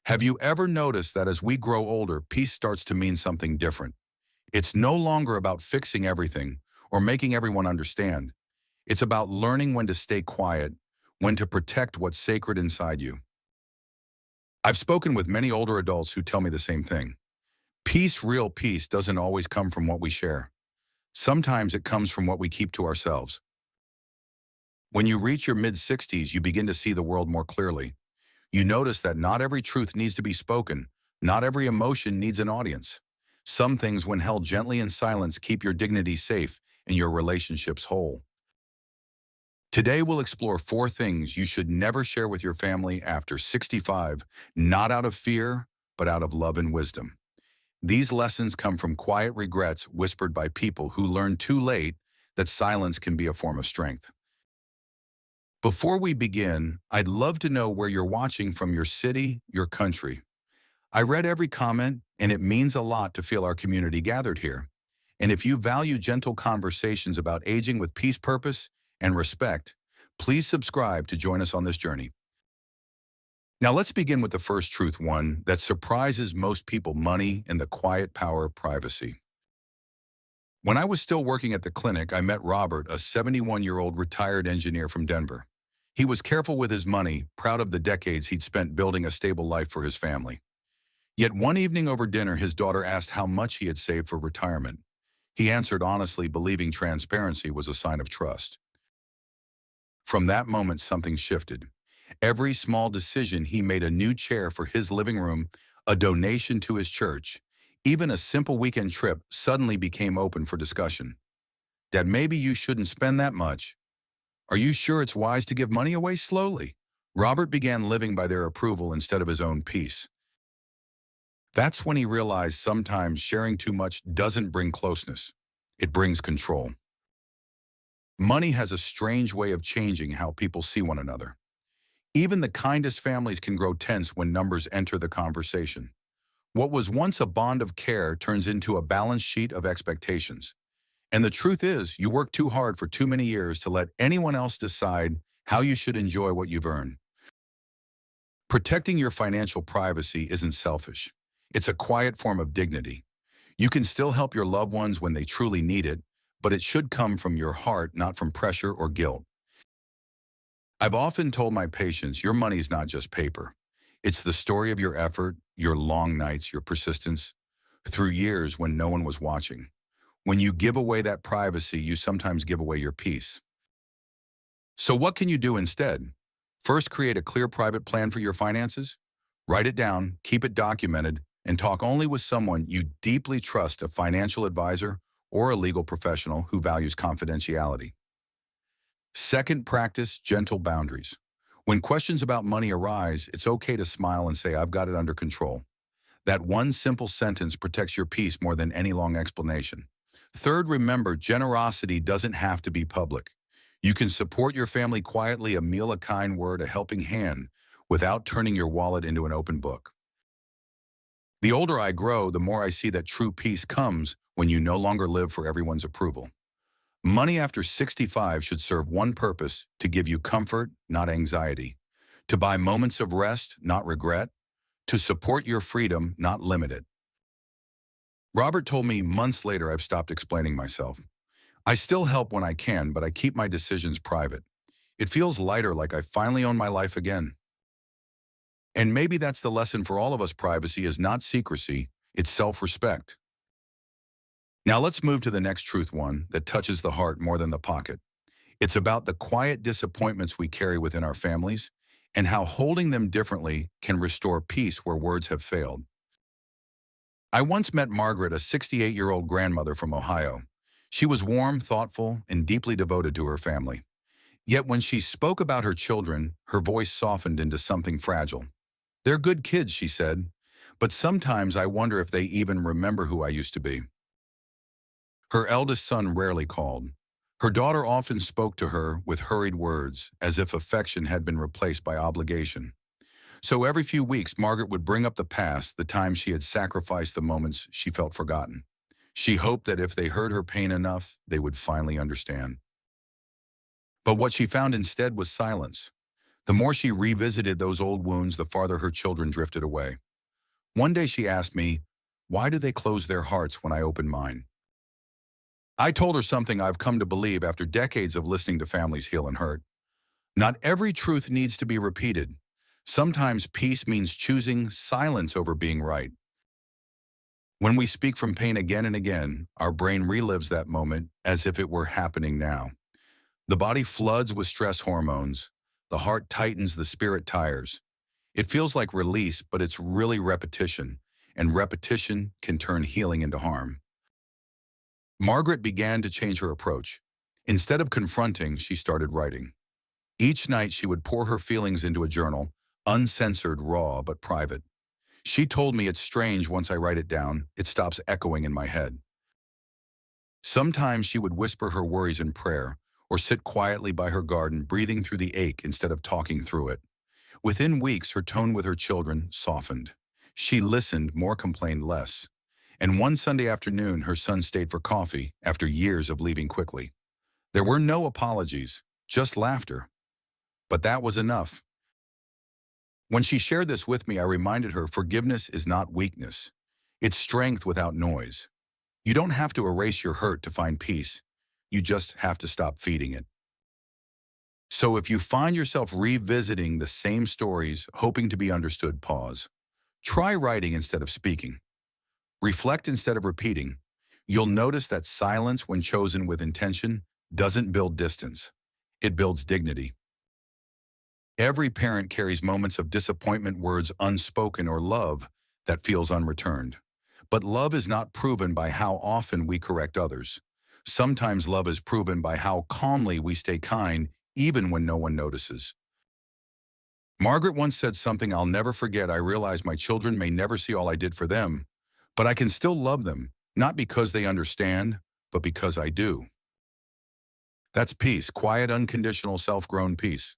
Have you ever noticed that as we grow older, peace starts to mean something different? It's no longer about fixing everything or making everyone understand. It's about learning when to stay quiet, when to protect what's sacred inside you. I've spoken with many older adults who tell me the same thing. Peace, real peace, doesn't always come from what we share. Sometimes it comes from what we keep to ourselves. When you reach your mid-60s, you begin to see the world more clearly. You notice that not every truth needs to be spoken. Not every emotion needs an audience. Some things, when held gently in silence, keep your dignity safe and your relationships whole. Today, we'll explore 4 things you should never share with your family after 65, not out of fear, but out of love and wisdom. These lessons come from quiet regrets whispered by people who learned too late that silence can be a form of strength. Before we begin, I'd love to know where you're watching from, your city, your country. I read every comment, and it means a lot to feel our community gathered here. And if you value gentle conversations about aging with peace, purpose, and respect, please subscribe to join us on this journey. Now let's begin with the first truth, one that surprises most people: money and the quiet power of privacy. When I was still working at the clinic, I met Robert, a 71-year-old retired engineer from Denver. He was careful with his money, proud of the decades he'd spent building a stable life for his family. Yet one evening over dinner, his daughter asked how much he had saved for retirement. He answered honestly, believing transparency was a sign of trust. From that moment, something shifted. Every small decision he made: a new chair for his living room, a donation to his church, even a simple weekend trip, suddenly became open for discussion. Dad, maybe you shouldn't spend that much. Are you sure it's wise to give money away slowly? Robert began living by their approval instead of his own peace. That's when he realized sometimes sharing too much doesn't bring closeness. It brings control. Money has a strange way of changing how people see one another. Even the kindest families can grow tense when numbers enter the conversation. What was once a bond of care turns into a balance sheet of expectations. And the truth is, you work too hard for too many years to let anyone else decide how you should enjoy what you've earned. Protecting your financial privacy isn't selfish. It's a quiet form of dignity. You can still help your loved ones when they truly need it, but it should come from your heart, not from pressure or guilt. I've often told my patients, your money's not just paper. It's the story of your effort, your long nights, your persistence, through years when no one was watching. When you give away that privacy, you sometimes give away your peace. So what can you do instead? First, create a clear private plan for your finances. Write it down, keep it documented, and talk only with someone you deeply trust, a financial advisor or a legal professional who values confidentiality. Second, practice gentle boundaries. When questions about money arise, it's okay to smile and say, "I've got it under control." That one simple sentence protects your peace more than any long explanation. Third, remember, generosity doesn't have to be public. You can support your family quietly: a meal, a kind word, a helping hand, without turning your wallet into an open book. The older I grow, the more I see that true peace comes when you no longer live for everyone's approval. Money after 65 should serve one purpose: to give you comfort, not anxiety; to buy moments of rest, not regret; to support your freedom, not limit it. Robert told me months later, I've stopped explaining myself. I still help when I can, but I keep my decisions private. It feels lighter, like I finally own my life again. And maybe that's the lesson for all of us: privacy is not secrecy, it's self-respect. Now let's move to the next truth, one that touches the heart more than the pocket. It's about the quiet disappointments we carry within our families and how holding them differently can restore peace where words have failed. I once met Margaret, a 68-year-old grandmother from Ohio. She was warm, thoughtful, and deeply devoted to her family. Yet when she spoke about her children, her voice softened into something fragile. "They're good kids," she said, "but sometimes I wonder if they even remember who I used to be." Her eldest son rarely called. Her daughter often spoke to her with hurried words, as if affection had been replaced by obligation. So every few weeks, Margaret would bring up the past, the times she had sacrificed, the moments she felt forgotten. She hoped that if they heard her pain enough, they would finally understand. But what she found instead was silence. The more she revisited those old wounds, the farther her children drifted away. One day she asked me, "Why do they close their hearts when I open mine?" I told her something I've come to believe after decades of listening to families heal and hurt. Not every truth needs to be repeated. Sometimes peace means choosing silence over being right. When we speak from pain again and again, our brain relives that moment as if it were happening now. The body floods with stress hormones. The heart tightens, the spirit tires. It feels like release, but it's really repetition, and repetition can turn healing into harm. Margaret began to change her approach. Instead of confronting, she started writing. Each night she would pour her feelings into a journal, uncensored, raw, but private. She told me it's strange once I write it down, it stops echoing in my head. Sometimes she would whisper her worries in prayer, or sit quietly by her garden, breathing through the ache instead of talking through it. Within weeks, her tone with her children softened. She listened more, complained less. And one Sunday afternoon, her son stayed for coffee after years of leaving quickly. There were no apologies, just laughter. But that was enough. When she shared this with me, I reminded her forgiveness is not weakness. It's strength without noise. You don't have to erase your hurt to find peace. You just have to stop feeding it. So if you find yourself revisiting the same stories, hoping to be understood, pause. Try writing instead of speaking. Reflect instead of repeating. You'll notice that silence, when chosen with intention, doesn't build distance. It builds dignity. Every parent carries moments of disappointment, words unspoken, or love that feels unreturned. But love is not proven by how often we correct others. Sometimes love is proven by how calmly we stay kind, even when no one notices. Margaret once said something I'll never forget. I realized my children may never see all I did for them, but I can still love them, not because they understand, but because I do. That's peace, quiet, unconditional, self-grown peace.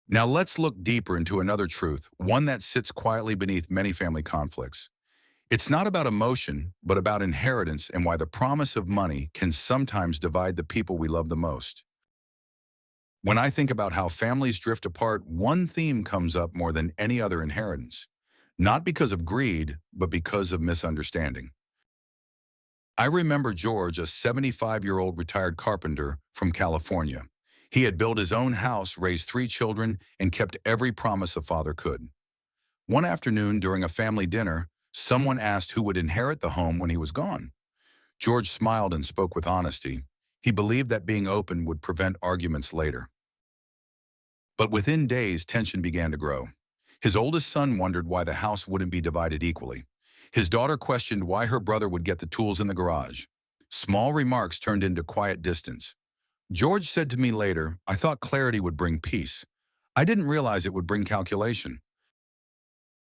Now let's look deeper into another truth, one that sits quietly beneath many family conflicts. It's not about emotion, but about inheritance and why the promise of money can sometimes divide the people we love the most. When I think about how families drift apart, one theme comes up more than any other: inheritance. Not because of greed, but because of misunderstanding. I remember George, a 75-year-old retired carpenter from California. He had built his own house, raised 3 children, and kept every promise a father could. One afternoon during a family dinner, someone asked who would inherit the home when he was gone. George smiled and spoke with honesty. He believed that being open would prevent arguments later. But within days, tension began to grow. His oldest son wondered why the house wouldn't be divided equally. His daughter questioned why her brother would get the tools in the garage. Small remarks turned into quiet distance. George said to me later, "I thought clarity would bring peace. I didn't realize it would bring calculation."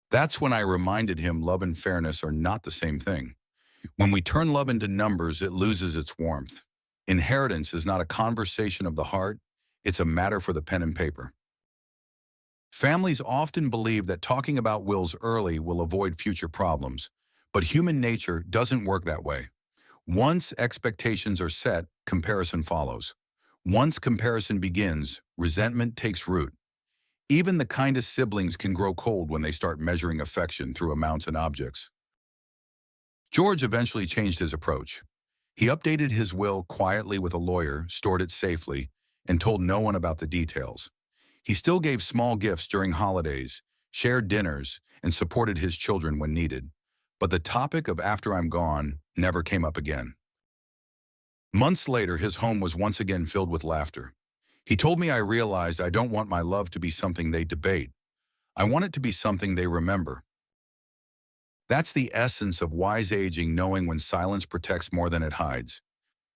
That's when I reminded him love and fairness are not the same thing. When we turn love into numbers, it loses its warmth. Inheritance is not a conversation of the heart, it's a matter for the pen and paper. Families often believe that talking about wills early will avoid future problems, but human nature doesn't work that way. Once expectations are set, comparison follows. Once comparison begins, resentment takes root. Even the kindest siblings can grow cold when they start measuring affection through amounts and objects. George eventually changed his approach. He updated his will quietly with a lawyer, stored it safely, and told no one about the details. He still gave small gifts during holidays, shared dinners, and supported his children when needed. But the topic of "after I'm gone" never came up again. Months later, his home was once again filled with laughter. He told me, "I realized I don't want my love to be something they debate. I want it to be something they remember." That's the essence of wise aging, knowing when silence protects more than it hides.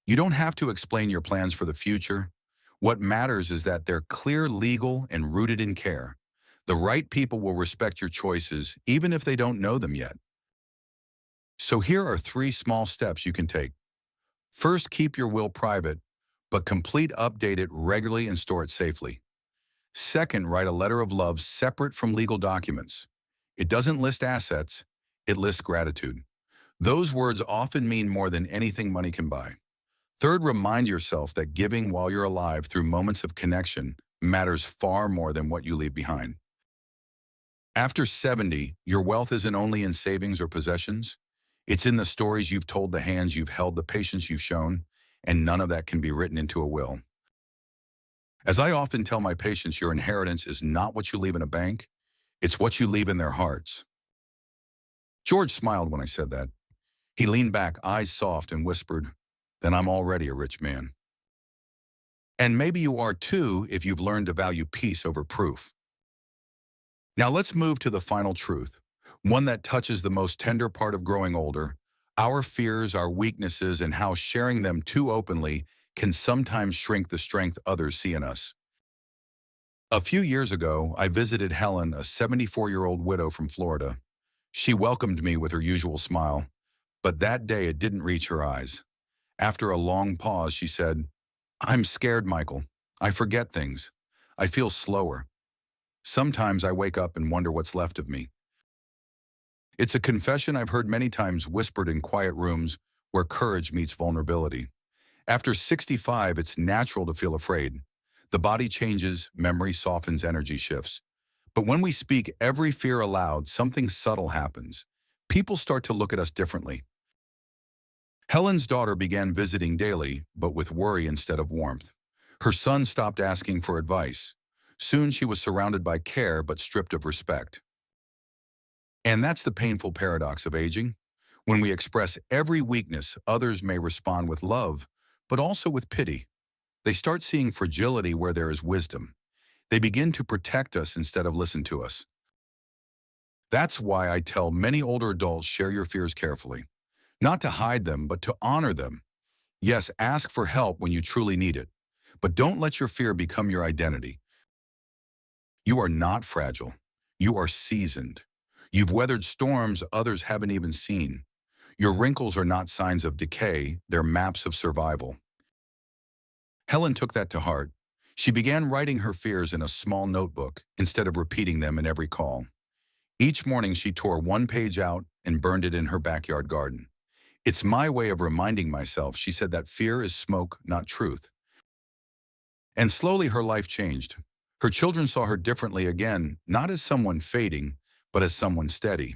You don't have to explain your plans for the future. What matters is that they're clear, legal, and rooted in care. The right people will respect your choices, even if they don't know them yet. So here are 3 small steps you can take. First, keep your will private, but update it regularly and store it safely. Second, write a letter of love separate from legal documents. It doesn't list assets, it lists gratitude. Those words often mean more than anything money can buy. Third, remind yourself that giving while you're alive through moments of connection matters far more than what you leave behind. After 70, your wealth isn't only in savings or possessions. It's in the stories you've told, the hands you've held, the patience you've shown, and none of that can be written into a will. As I often tell my patients, your inheritance is not what you leave in a bank, it's what you leave in their hearts. George smiled when I said that. He leaned back, eyes soft, and whispered, "Then I'm already a rich man." And maybe you are too if you've learned to value peace over proof. Now let's move to the final truth, one that touches the most tender part of growing older, our fears, our weaknesses, and how sharing them too openly can sometimes shrink the strength others see in us. A few years ago, I visited Helen, a 74-year-old widow from Florida. She welcomed me with her usual smile, but that day it didn't reach her eyes. After a long pause, she said, "I'm scared, Michael. I forget things. I feel slower. Sometimes I wake up and wonder what's left of me." It's a confession I've heard many times whispered in quiet rooms where courage meets vulnerability. After 65, it's natural to feel afraid. The body changes, memory softens, energy shifts. But when we speak every fear aloud, something subtle happens. People start to look at us differently. Helen's daughter began visiting daily, but with worry instead of warmth. Her son stopped asking for advice. Soon she was surrounded by care but stripped of respect. And that's the painful paradox of aging. When we express every weakness, others may respond with love, but also with pity. They start seeing fragility where there is wisdom. They begin to protect us instead of listen to us. That's why I tell many older adults, share your fears carefully. Not to hide them, but to honor them. Yes, ask for help when you truly need it, but don't let your fear become your identity. You are not fragile. You are seasoned. You've weathered storms others haven't even seen. Your wrinkles are not signs of decay, they're maps of survival. Helen took that to heart. She began writing her fears in a small notebook instead of repeating them in every call. Each morning she tore one page out and burned it in her backyard garden. "It's my way of reminding myself," she said, "that fear is smoke, not truth." And slowly her life changed. Her children saw her differently again, not as someone fading, but as someone steady.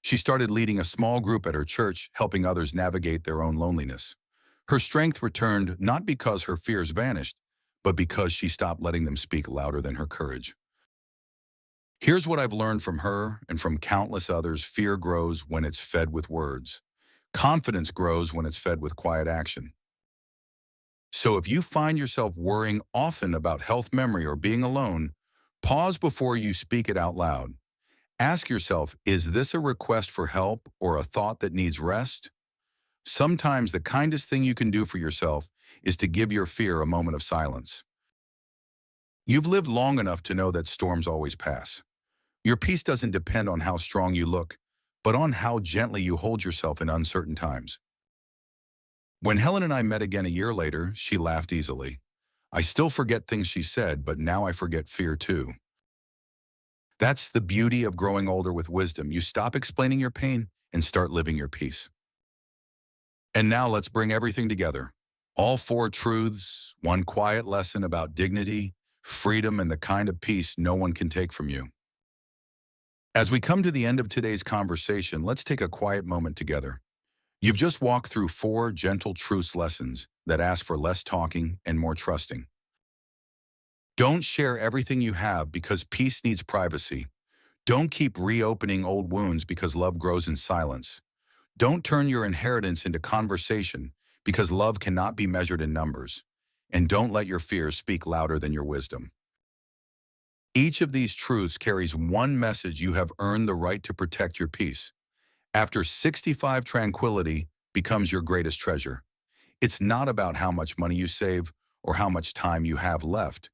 She started leading a small group at her church, helping others navigate their own loneliness. Her strength returned not because her fears vanished, but because she stopped letting them speak louder than her courage. Here's what I've learned from her and from countless others: fear grows when it's fed with words. Confidence grows when it's fed with quiet action. So if you find yourself worrying often about health, memory, or being alone, pause before you speak it out loud. Ask yourself, is this a request for help or a thought that needs rest? Sometimes the kindest thing you can do for yourself is to give your fear a moment of silence. You've lived long enough to know that storms always pass. Your peace doesn't depend on how strong you look, but on how gently you hold yourself in uncertain times. When Helen and I met again a year later, she laughed easily. "I still forget things," she said, "but now I forget fear too." That's the beauty of growing older with wisdom. You stop explaining your pain and start living your peace. And now let's bring everything together. All four truths, one quiet lesson about dignity, freedom, and the kind of peace no one can take from you. As we come to the end of today's conversation, let's take a quiet moment together. You've just walked through four gentle truths lessons that ask for less talking and more trusting. Don't share everything you have because peace needs privacy. Don't keep reopening old wounds because love grows in silence. Don't turn your inheritance into conversation because love cannot be measured in numbers. And don't let your fears speak louder than your wisdom. Each of these truths carries one message: you have earned the right to protect your peace. After 65, tranquility becomes your greatest treasure. It's not about how much money you save or how much time you have left.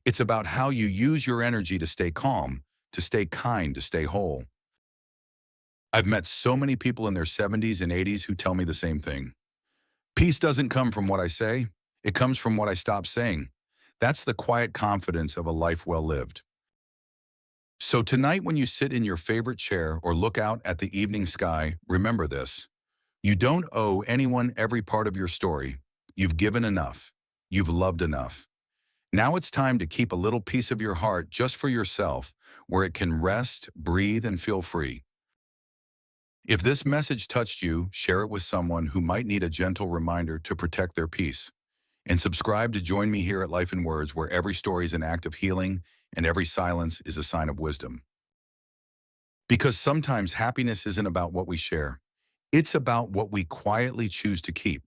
It's about how you use your energy to stay calm, to stay kind, to stay whole. I've met so many people in their 70s and 80s who tell me the same thing. Peace doesn't come from what I say, it comes from what I stop saying. That's the quiet confidence of a life well lived. So tonight, when you sit in your favorite chair or look out at the evening sky, remember this. You don't owe anyone every part of your story. You've given enough. You've loved enough. Now it's time to keep a little piece of your heart just for yourself, where it can rest, breathe, and feel free. If this message touched you, share it with someone who might need a gentle reminder to protect their peace. And subscribe to join me here at Life in Words, where every story is an act of healing and every silence is a sign of wisdom. Because sometimes happiness isn't about what we share. It's about what we quietly choose to keep.